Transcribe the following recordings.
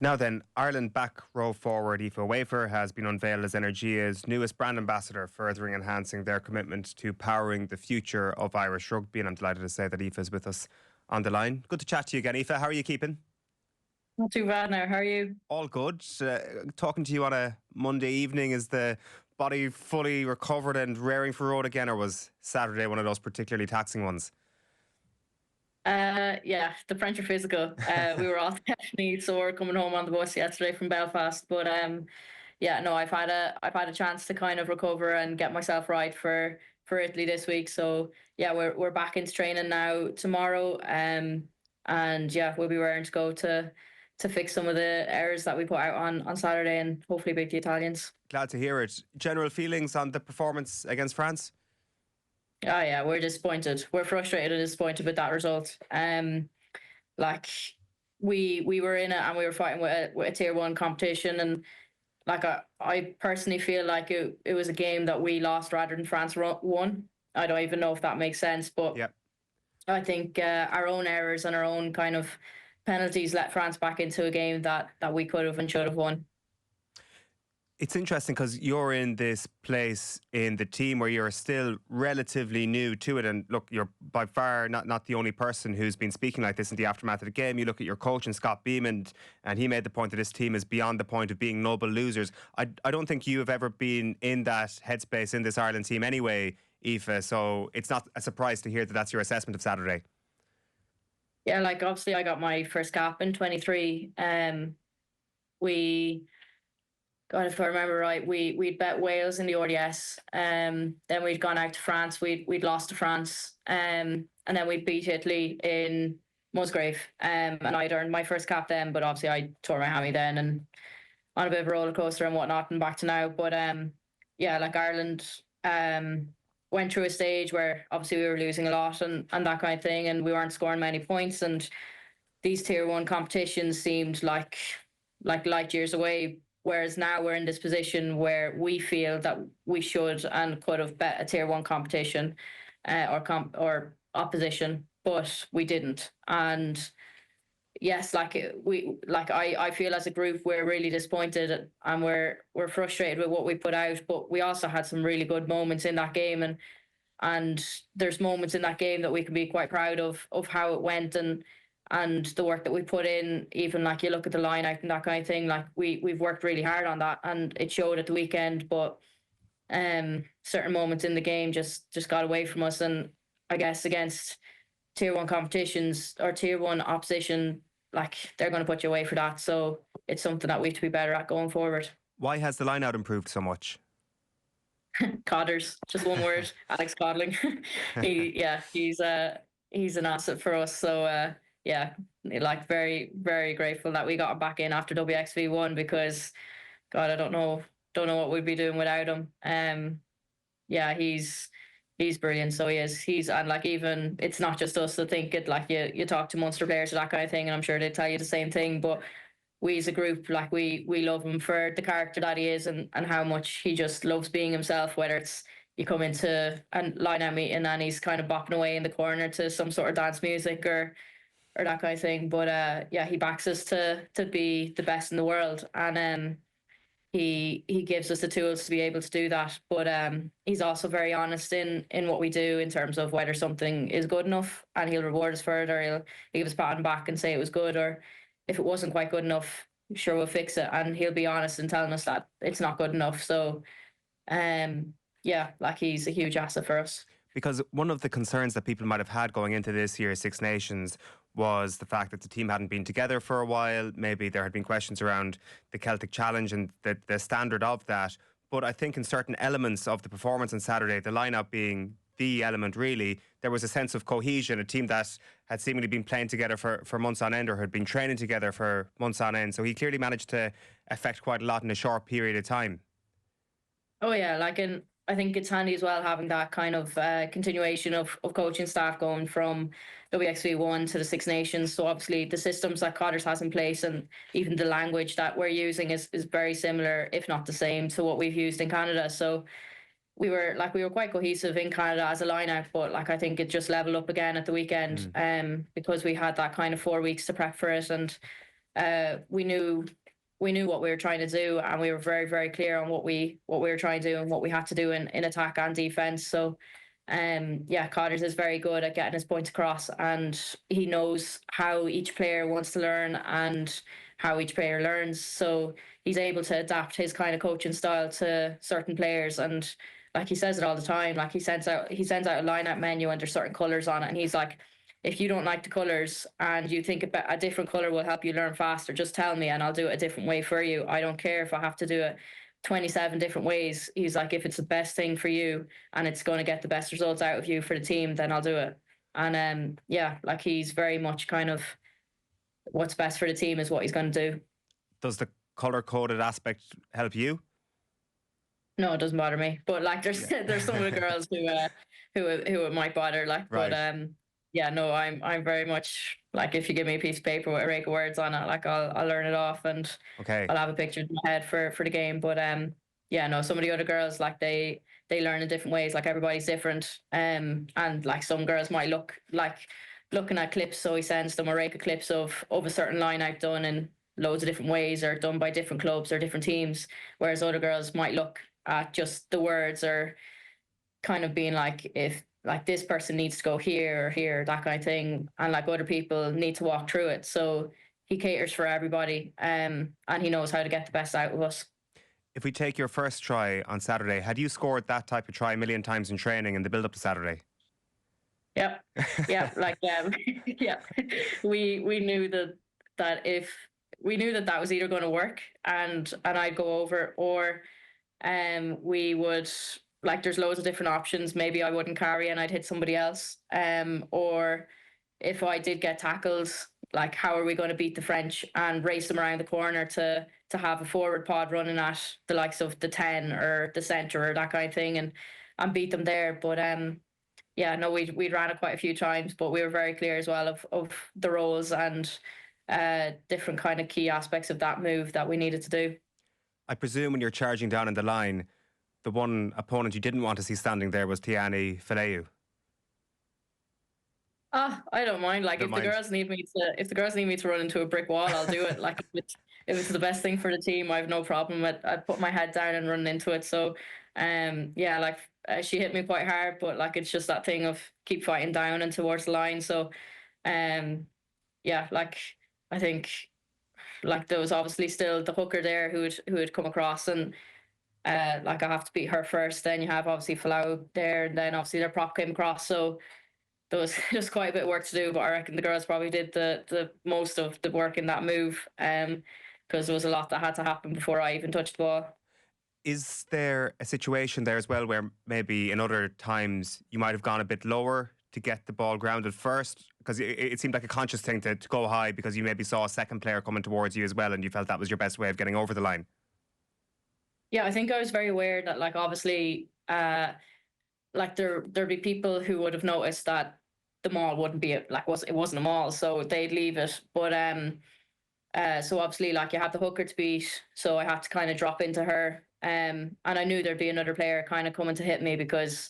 Now then, Ireland back row forward Aoife Wafer has been unveiled as Energia's newest brand ambassador, furthering enhancing their commitment to powering the future of Irish rugby. And I'm delighted to say that Aoife is with us on the line. Good to chat to you again, Aoife. How are you keeping? Not too bad now. How are you? All good. Talking to you on a Monday evening, is the body fully recovered and raring for road again, or was Saturday one of those particularly taxing ones? Yeah, the French are physical. We were all definitely sore coming home on the bus yesterday from Belfast, but yeah, no, I've had a chance to kind of recover and get myself right for Italy this week. So yeah, we're back into training now tomorrow. And yeah, we'll be raring to go to fix some of the errors that we put out on Saturday and hopefully beat the Italians. Glad to hear it. General feelings on the performance against France? Oh yeah, we're disappointed. We're frustrated and disappointed with that result. Like we were in it and we were fighting with a tier one competition, and like I personally feel like it was a game that we lost rather than France won. I don't even know if that makes sense, but Yeah. I think our own errors and our own kind of penalties let France back into a game that we could have and should have won. It's interesting because you're in this place in the team where you're still relatively new to it. And look, you're by far not the only person who's been speaking like this in the aftermath of the game. You look at your coach and Scott Beamon, and he made the point that this team is beyond the point of being noble losers. I don't think you have ever been in that headspace in this Ireland team anyway, Aoife. So it's not a surprise to hear that that's your assessment of Saturday. Yeah, like obviously I got my first cap in 23. We God, if I remember right, we'd bet Wales in the RDS. Then we'd gone out to France. We'd lost to France. And then we beat Italy in Musgrave. And I'd earned my first cap then, but obviously I tore my hammy then and on a bit of a roller coaster and whatnot and back to now. But yeah, like Ireland went through a stage where obviously we were losing a lot and that kind of thing, and we weren't scoring many points. And these tier one competitions seemed like light years away. Whereas now we're in this position where we feel that we should and could have bet a tier one competition or opposition, but we didn't. And yes, I feel as a group we're really disappointed and we're frustrated with what we put out. But we also had some really good moments in that game, and there's moments in that game that we can be quite proud of how it went and the work that we put in. Even like you look at the line out and that kind of thing, like we've worked really hard on that and it showed at the weekend. But certain moments in the game just got away from us, and I guess against tier one competitions or tier one opposition, like they're going to put you away for that. So it's something that we have to be better at going forward. Why has the line out improved so much? Codders, just one word. Alex Codling. He's an asset for us. So yeah, like very very grateful that we got him back in after WXV1, because God, I don't know what we'd be doing without him. Yeah, he's brilliant. So he is. And like, even it's not just us that think it. Like you talk to Munster players or that kind of thing, and I'm sure they tell you the same thing. But we as a group, like we love him for the character that he is and how much he just loves being himself. Whether it's you come into a line out meeting and he's kind of bopping away in the corner to some sort of dance music or that kind of thing. But yeah, he backs us to be the best in the world, and he gives us the tools to be able to do that. But he's also very honest in what we do in terms of whether something is good enough, and he'll reward us for it, or he'll give us a pat on the back and say it was good, or if it wasn't quite good enough, sure, we'll fix it. And he'll be honest in telling us that it's not good enough. So yeah, like he's a huge asset for us. Because one of the concerns that people might have had going into this year's Six Nations was the fact that the team hadn't been together for a while. Maybe there had been questions around the Celtic Challenge and the standard of that. But I think in certain elements of the performance on Saturday, the lineup being the element really, there was a sense of cohesion, a team that had seemingly been playing together for months on end or had been training together for months on end. So he clearly managed to affect quite a lot in a short period of time. Oh yeah, like, and I think it's handy as well having that kind of continuation of coaching staff going from WXV1 to the Six Nations. So obviously the systems that Cotters has in place and even the language that we're using is very similar, if not the same, to what we've used in Canada. So we were quite cohesive in Canada as a line-out, but like I think it just leveled up again at the weekend, because we had that kind of 4 weeks to prep for it. And we knew what we were trying to do, and we were very, very clear on what we were trying to do and what we had to do in attack and defense. So, yeah, Cotters is very good at getting his points across, and he knows how each player wants to learn and how each player learns. So he's able to adapt his kind of coaching style to certain players. And like he says it all the time, like he sends out a line out menu and there's certain colours on it, and he's like, if you don't like the colours and you think a different colour will help you learn faster, just tell me and I'll do it a different way for you. I don't care if I have to do it 27 different ways. He's like, if it's the best thing for you and it's going to get the best results out of you for the team, then I'll do it. And yeah, like he's very much kind of what's best for the team is what he's going to do. Does the color coded aspect help you? No, it doesn't bother me. But like, there's some of the girls who it might bother. Like, right. But yeah, no, I'm very much like, if you give me a piece of paper with a rake of words on it, like I'll learn it off and I'll have a picture in my head for the game. But yeah, no, some of the other girls, like they learn in different ways. Like everybody's different. And like some girls might look like looking at clips, so he sends them a rake of clips of a certain line I've done in loads of different ways or done by different clubs or different teams, whereas other girls might look at just the words or kind of being like, if like this person needs to go here or here, that kind of thing, and like other people need to walk through it. So he caters for everybody, and he knows how to get the best out of us. If we take your first try on Saturday, had you scored that type of try a million times in training in the build up to Saturday? Yep. Yeah, like yeah, we knew that if we knew that was either going to work and I'd go over, or we would, like, there's loads of different options. Maybe I wouldn't carry and I'd hit somebody else. Or if I did get tackled, like, how are we going to beat the French and race them around the corner to have a forward pod running at the likes of the 10 or the centre or that kind of thing, and beat them there. But yeah, no, we ran it quite a few times, but we were very clear as well of the roles and different kind of key aspects of that move that we needed to do. I presume when you're charging down in the line, the one opponent you didn't want to see standing there was Tiani Faleu. I don't mind. Like, if the girls need me to run into a brick wall, I'll do it. Like, if it's the best thing for the team, I have no problem with. I'd put my head down and run into it. So, yeah, like she hit me quite hard, but like it's just that thing of keep fighting down and towards the line. So, yeah, like I think like there was obviously still the hooker there who had come across, and like I have to beat her first. Then you have obviously Falau there, and then obviously their prop came across. So there was just quite a bit of work to do, but I reckon the girls probably did the most of the work in that move, because there was a lot that had to happen before I even touched the ball. Is there a situation there as well where maybe in other times you might have gone a bit lower to get the ball grounded first? Because it seemed like a conscious thing to go high because you maybe saw a second player coming towards you as well and you felt that was your best way of getting over the line. Yeah, I think I was very aware that, like, obviously, like there'd be people who would have noticed that the mall wouldn't be it wasn't a mall, so they'd leave it. But so obviously, like, you had the hooker to beat, so I had to kind of drop into her, and I knew there'd be another player kind of coming to hit me because,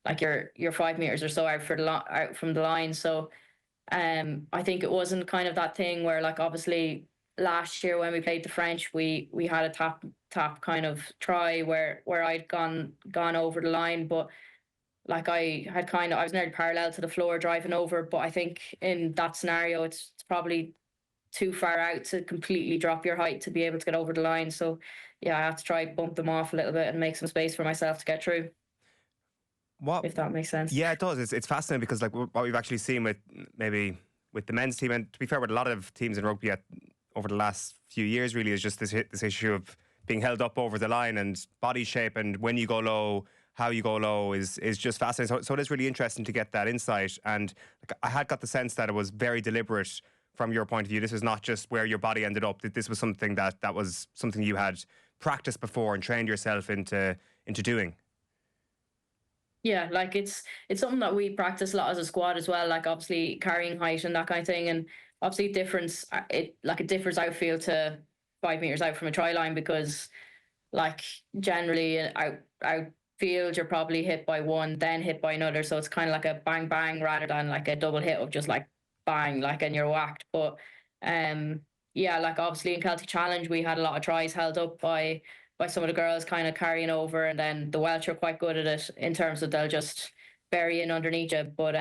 like, you're 5 meters or so out out from the line. So I think it wasn't kind of that thing where, like, obviously last year when we played the French, we had a top kind of try where I'd gone over the line, but like I was nearly parallel to the floor driving over. But I think in that scenario, it's probably too far out to completely drop your height to be able to get over the line. So yeah, I have to try bump them off a little bit and make some space for myself to get through. If that makes sense. Yeah, it does. It's fascinating because, like, what we've actually seen with the men's team, and to be fair, with a lot of teams in rugby over the last few years, really, is just this issue of being held up over the line and body shape, and when you go low, how you go low is just fascinating. So it is really interesting to get that insight. And like, I had got the sense that it was very deliberate from your point of view. This was not just where your body ended up. That this was something that was something you had practiced before and trained yourself into doing. Yeah, like it's something that we practice a lot as a squad as well. Like, obviously carrying height and that kind of thing, and obviously it differs outfield to 5 meters out from a try line, because like generally outfield you're probably hit by one, then hit by another. So it's kind of like a bang bang rather than like a double hit of just like bang, like, and you're whacked. But yeah, like obviously in Celtic Challenge we had a lot of tries held up by some of the girls kind of carrying over, and then the Welsh are quite good at it in terms of they'll just bury in underneath it. But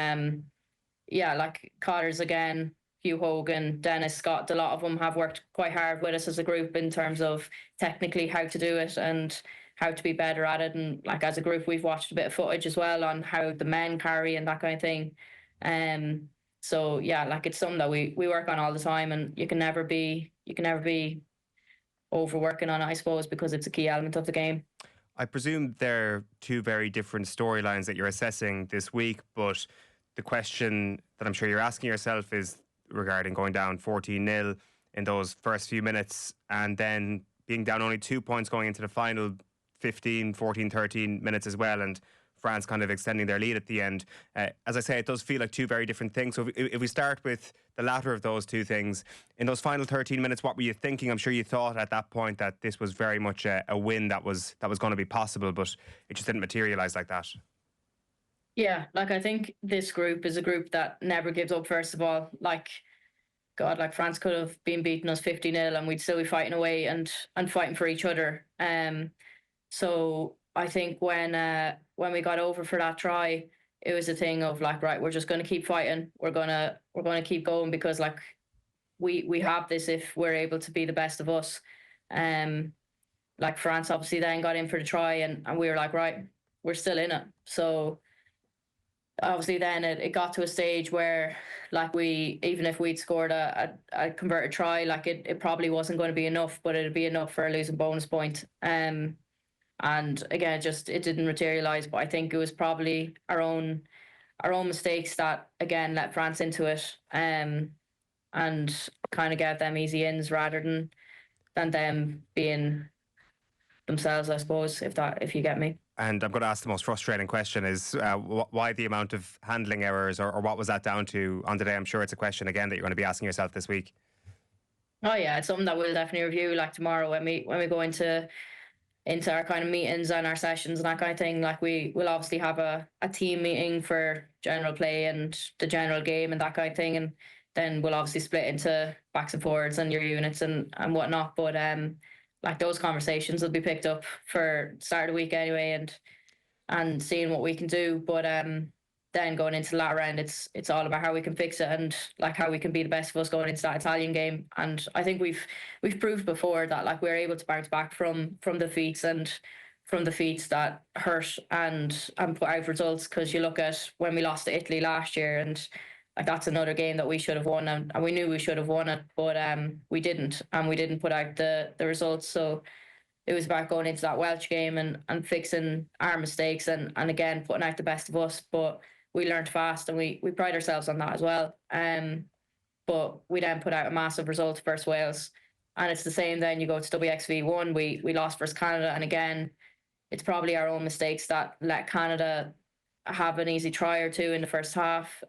yeah, like Cotters again, Hugh Hogan, Dennis Scott, a lot of them have worked quite hard with us as a group in terms of technically how to do it and how to be better at it. And like as a group, we've watched a bit of footage as well on how the men carry and that kind of thing. So yeah, like it's something that we work on all the time, and you can never be overworking on it, I suppose, because it's a key element of the game. I presume they're two very different storylines that you're assessing this week, but the question that I'm sure you're asking yourself is regarding going down 14-0 in those first few minutes and then being down only 2 points going into the final 15, 14, 13 minutes as well, and France kind of extending their lead at the end. As I say, it does feel like two very different things. So if we start with the latter of those two things, in those final 13 minutes, what were you thinking? I'm sure you thought at that point that this was very much a win that was going to be possible, but it just didn't materialise like that. Yeah, like I think this group is a group that never gives up, first of all. Like, God, like France could have been beating us 50-0 and we'd still be fighting away and fighting for each other. So I think when we got over for that try, it was a thing of like, right, we're just gonna keep fighting. We're gonna keep going, because like we have this if we're able to be the best of us. Like France obviously then got in for the try, and we were like, right, we're still in it. So obviously then it got to a stage where like we, even if we'd scored a converted try, like it probably wasn't going to be enough, but it'd be enough for a losing bonus point. And again, it didn't materialize. But I think it was probably our own mistakes that again let France into it, and kind of get them easy ins rather than them being themselves, I suppose, if you get me. And I'm going to ask the most frustrating question is why the amount of handling errors, or what was that down to on today? I'm sure it's a question again that you're going to be asking yourself this week. Oh yeah, it's something that we'll definitely review like tomorrow when we go into our kind of meetings and our sessions and that kind of thing. Like we will obviously have a team meeting for general play and the general game and that kind of thing, and then we'll obviously split into backs and forwards and your units and whatnot. But like those conversations will be picked up for start of the week anyway, and seeing what we can do. But then going into the latter round, it's all about how we can fix it and like how we can be the best of us going into that Italian game. And I think we've proved before that like we're able to bounce back from defeats and from defeats that hurt and put out results. Because you look at when we lost to Italy last year, and like that's another game that we should have won, and we knew we should have won it, but we didn't, and we didn't put out the results. So it was about going into that Welsh game and fixing our mistakes and again putting out the best of us. But we learned fast, and we pride ourselves on that as well. But we then put out a massive result versus Wales. And it's the same then you go to WXV1, we lost versus Canada, and again, it's probably our own mistakes that let Canada have an easy try or two in the first half,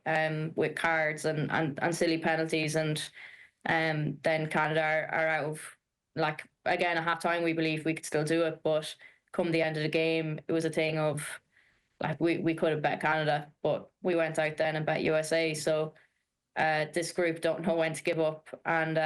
with cards and silly penalties, and then Canada are out of, like, again, at half time we believe we could still do it, but come the end of the game, it was a thing of like we could have bet Canada, but we went out then and bet USA. So this group don't know when to give up, and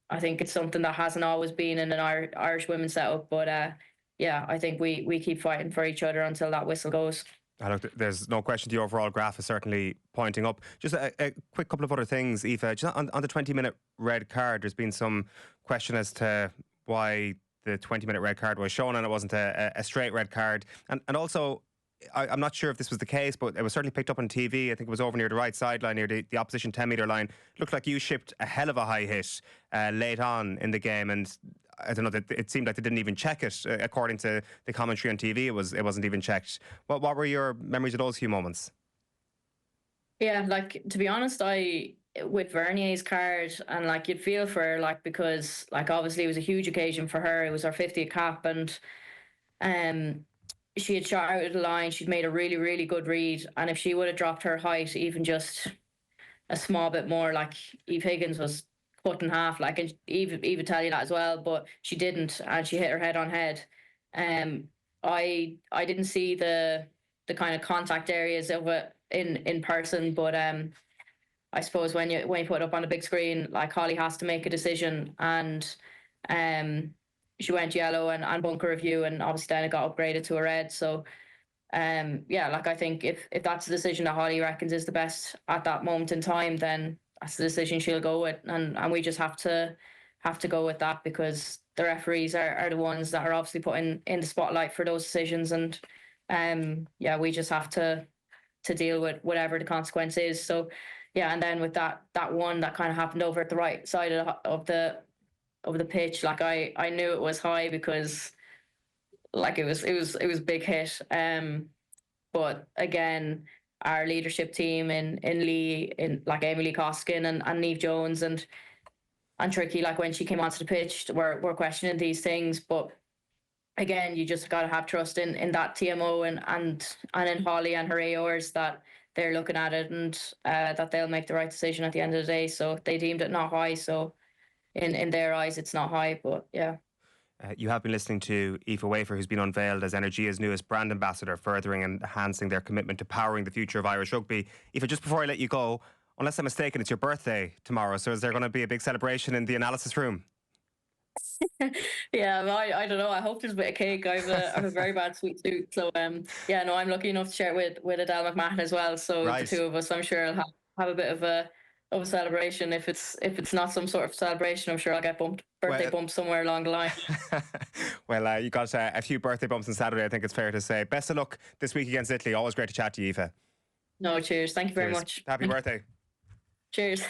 I think it's something that hasn't always been in an Irish women's setup. But yeah, I think we keep fighting for each other until that whistle goes. Look, there's no question the overall graph is certainly pointing up. Just a quick couple of other things, Aoife. Just on the 20-minute red card, there's been some question as to why the 20-minute red card was shown and it wasn't a straight red card. And also, I'm not sure if this was the case, but it was certainly picked up on TV. I think it was over near the right sideline, near the opposition 10-metre line. Looked like you shipped a hell of a high hit late on in the game, and I don't know, it seemed like they didn't even check it. According to the commentary on TV, it wasn't even checked. What were your memories of those few moments? Yeah, like to be honest, with Vernier's card, and like you'd feel for her, like, because like obviously it was a huge occasion for her. It was her 50th cap, and um she had shot out of the line. She'd made a really, really good read. And if she would have dropped her height even just a small bit more, like Eve Higgins was cut in half, like, and Eve would tell you that as well, but she didn't, and she hit her head on head. I didn't see the kind of contact areas of it in person, but I I suppose when you put it up on the big screen, like Holly has to make a decision, and she went yellow and bunker review, and obviously then it got upgraded to a red. So yeah, like I think if that's the decision that Holly reckons is the best at that moment in time, then that's the decision she'll go with, and we just have to go with that, because the referees are the ones that are obviously put in the spotlight for those decisions, and yeah, we just have to deal with whatever the consequence is. So yeah, and then with that one that kind of happened over at the right side of the pitch, like I knew it was high, because like it was big hit. But again, our leadership team in Lee, in like Amy Lee Coskin and Neve Jones and Tricky, like when she came onto the pitch, were questioning these things. But again, you just got to have trust in that TMO and in Holly and her AOers, that they're looking at it, and that they'll make the right decision at the end of the day. So they deemed it not high. So in their eyes, it's not high. But yeah. You have been listening to Aoife Wafer, who's been unveiled as Energia's newest brand ambassador, furthering and enhancing their commitment to powering the future of Irish rugby. Aoife, just before I let you go, unless I'm mistaken, it's your birthday tomorrow, so is there going to be a big celebration in the analysis room? Yeah, I don't know. I hope there's a bit of cake. I have a very bad sweet tooth, so yeah, no, I'm lucky enough to share it with Adele McMahon as well. So the Right. two of us, I'm sure, I'll have a bit of a celebration. If it's not some sort of celebration, I'm sure I'll get birthday bump somewhere along the line. Well, you got a few birthday bumps on Saturday, I think it's fair to say. Best of luck this week against Italy. Always great to chat to you, Aoife. No, cheers. Thank you very much. Happy birthday. Cheers.